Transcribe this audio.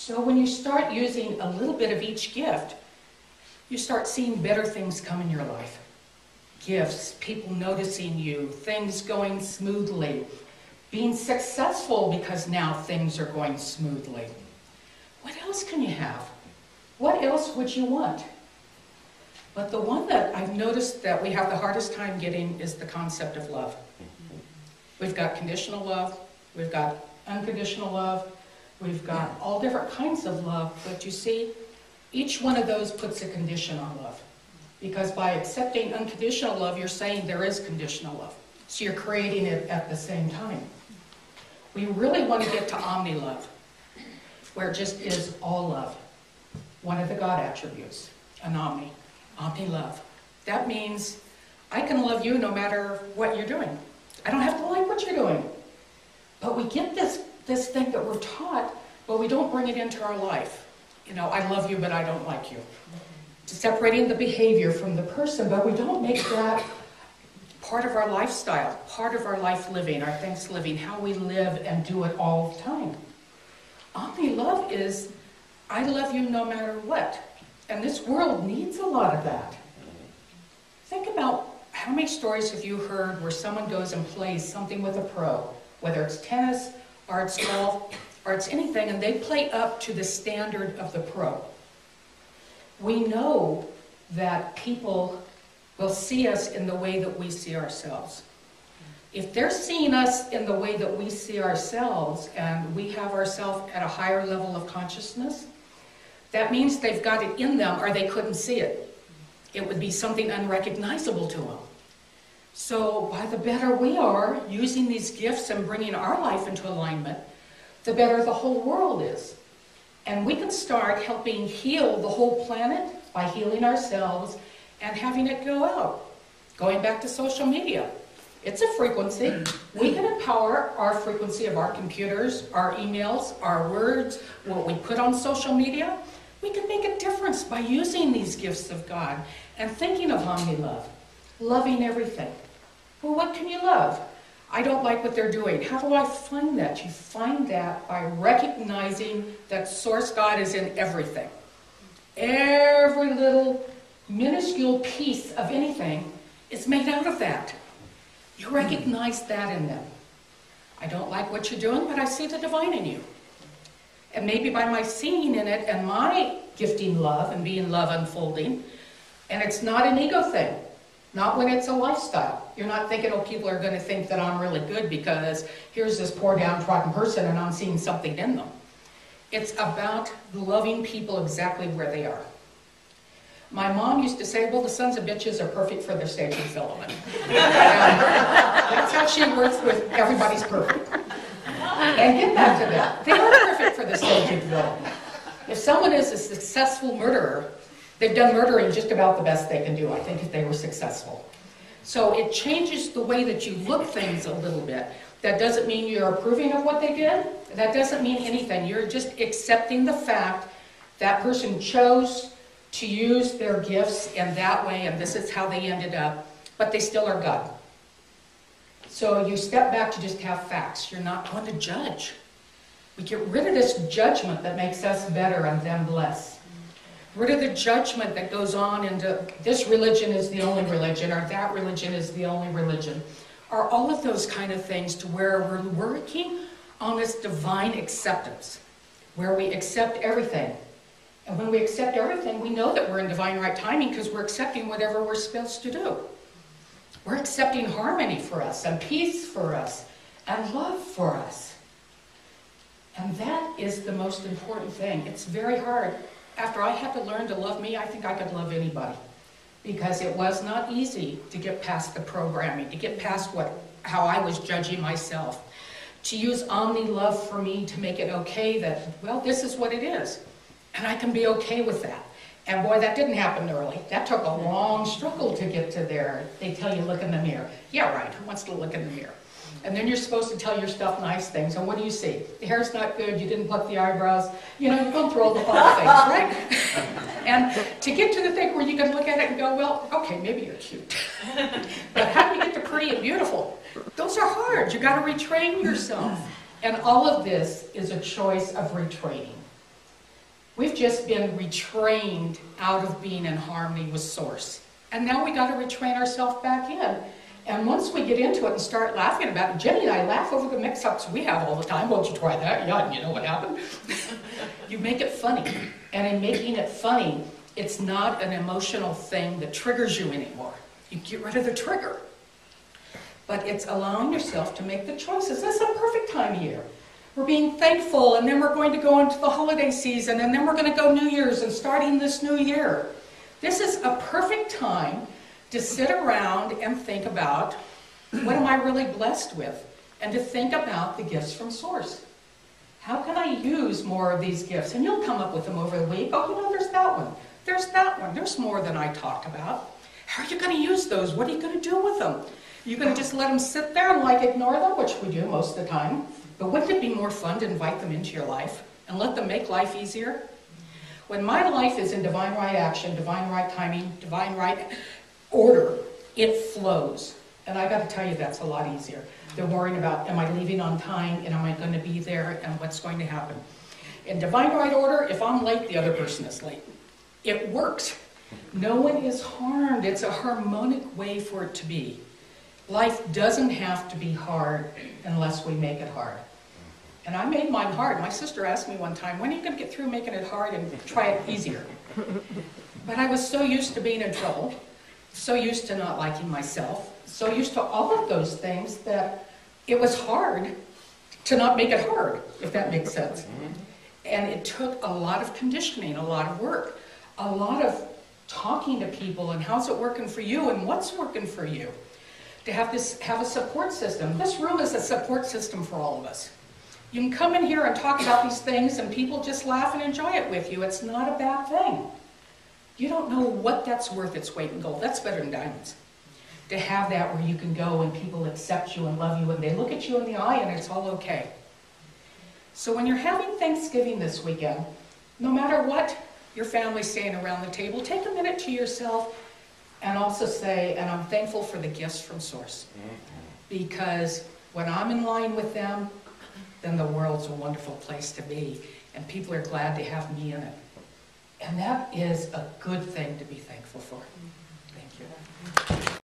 So when you start using a little bit of each gift, you start seeing better things come in your life. Gifts, people noticing you, things going smoothly, being successful because now things are going smoothly. What else can you have? What else would you want? But the one that I've noticed that we have the hardest time getting is the concept of love. We've got conditional love, we've got unconditional love, we've got all different kinds of love, but you see, each one of those puts a condition on love. Because by accepting unconditional love, you're saying there is conditional love. So you're creating it at the same time. We really want to get to omni love, where it just is all love. One of the God attributes, an omni love. That means I can love you no matter what you're doing. I don't have to like what you're doing. But we get this thing that we're taught, but we don't bring it into our life. You know, I love you, but I don't like you. Separating the behavior from the person, but we don't make that part of our lifestyle, part of our life living, our Thanksgiving, how we live and do it all the time. Omni love is, I love you no matter what. And this world needs a lot of that. Think about how many stories have you heard where someone goes and plays something with a pro, whether it's tennis, or it's golf, or it's anything, and they play up to the standard of the pro. We know that people will see us in the way that we see ourselves. If they're seeing us in the way that we see ourselves, and we have ourselves at a higher level of consciousness, that means they've got it in them or they couldn't see it. It would be something unrecognizable to them. So by the better we are using these gifts and bringing our life into alignment, the better the whole world is. And we can start helping heal the whole planet by healing ourselves and having it go out. Going back to social media, it's a frequency. We can empower our frequency of our computers, our emails, our words, what we put on social media. We can make a difference by using these gifts of God and thinking of omni love, loving everything. Well, what can you love? I don't like what they're doing. How do I find that? You find that by recognizing that Source God is in everything. Every little minuscule piece of anything is made out of that. You recognize that in them. I don't like what you're doing, but I see the divine in you. And maybe by my seeing in it and my gifting love and being love unfolding, and it's not an ego thing. Not when it's a lifestyle. You're not thinking, oh, people are going to think that I'm really good because here's this poor downtrodden person and I'm seeing something in them. It's about loving people exactly where they are. My mom used to say, well, the sons of bitches are perfect for their stage of development. That's how she works with everybody's perfect. And get back to that. They are perfect for the stage of development. If someone is a successful murderer, they've done murdering just about the best they can do, I think, if they were successful. So it changes the way that you look things a little bit. That doesn't mean you're approving of what they did. That doesn't mean anything. You're just accepting the fact that person chose to use their gifts in that way, and this is how they ended up, but they still are God. So you step back to just have facts. You're not going to judge. We get rid of this judgment that makes us better and them less. Rid of the judgment that goes on into this religion is the only religion, or that religion is the only religion, or all of those kind of things, to where we're working on this divine acceptance, where we accept everything. And when we accept everything, we know that we're in divine right timing because we're accepting whatever we're supposed to do. We're accepting harmony for us, and peace for us, and love for us. And that is the most important thing. It's very hard. After I had to learn to love me, I think I could love anybody. Because it was not easy to get past the programming, to get past how I was judging myself. To use omni love for me to make it okay that, well, this is what it is. And I can be okay with that. And boy, that didn't happen early. That took a long struggle to get to there. They tell you, look in the mirror. Yeah, right, who wants to look in the mirror? And then you're supposed to tell yourself nice things. And what do you see? The hair's not good, you didn't pluck the eyebrows. You know, you're going through all the fun things, right? And to get to the thing where you can look at it and go, well, okay, maybe you're cute. But how do you get to pretty and beautiful? Those are hard. You got to retrain yourself. And all of this is a choice of retraining. We've just been retrained out of being in harmony with Source. And now we got to retrain ourselves back in. And once we get into it and start laughing about it, Jenny and I laugh over the mix-ups we have all the time. Won't you try that? Yeah, and you know what happened? You make it funny. And in making it funny, it's not an emotional thing that triggers you anymore. You get rid of the trigger. But it's allowing yourself to make the choices. This is a perfect time of year. We're being thankful, and then we're going to go into the holiday season, and then we're going to go New Year's and starting this new year. This is a perfect time to sit around and think about, what am I really blessed with? And to think about the gifts from Source. How can I use more of these gifts? And you'll come up with them over the week. Oh, you know, there's that one. There's that one. There's more than I talked about. How are you going to use those? What are you going to do with them? You're going to just let them sit there and like ignore them, which we do most of the time. But wouldn't it be more fun to invite them into your life and let them make life easier? When my life is in divine right action, divine right timing, divine right order, it flows. And I got to tell you, that's a lot easier. They're worrying about, am I leaving on time, and am I going to be there, and what's going to happen? In divine right order, if I'm late, the other person is late. It works. No one is harmed. It's a harmonic way for it to be. Life doesn't have to be hard unless we make it hard. And I made mine hard. My sister asked me one time, when are you going to get through making it hard and try it easier? But I was so used to being in trouble, so used to not liking myself, so used to all of those things that it was hard to not make it hard, if that makes sense. And it took a lot of conditioning, a lot of work, a lot of talking to people and how's it working for you and what's working for you. To have a support system. This room is a support system for all of us. You can come in here and talk about these things and people just laugh and enjoy it with you. It's not a bad thing. You don't know what that's worth its weight in gold. That's better than diamonds. To have that where you can go and people accept you and love you and they look at you in the eye and it's all okay. So when you're having Thanksgiving this weekend, no matter what your family's saying around the table, take a minute to yourself and also say, and I'm thankful for the gifts from Source. Because when I'm in line with them, then the world's a wonderful place to be. And people are glad to have me in it. And that is a good thing to be thankful for. Thank you.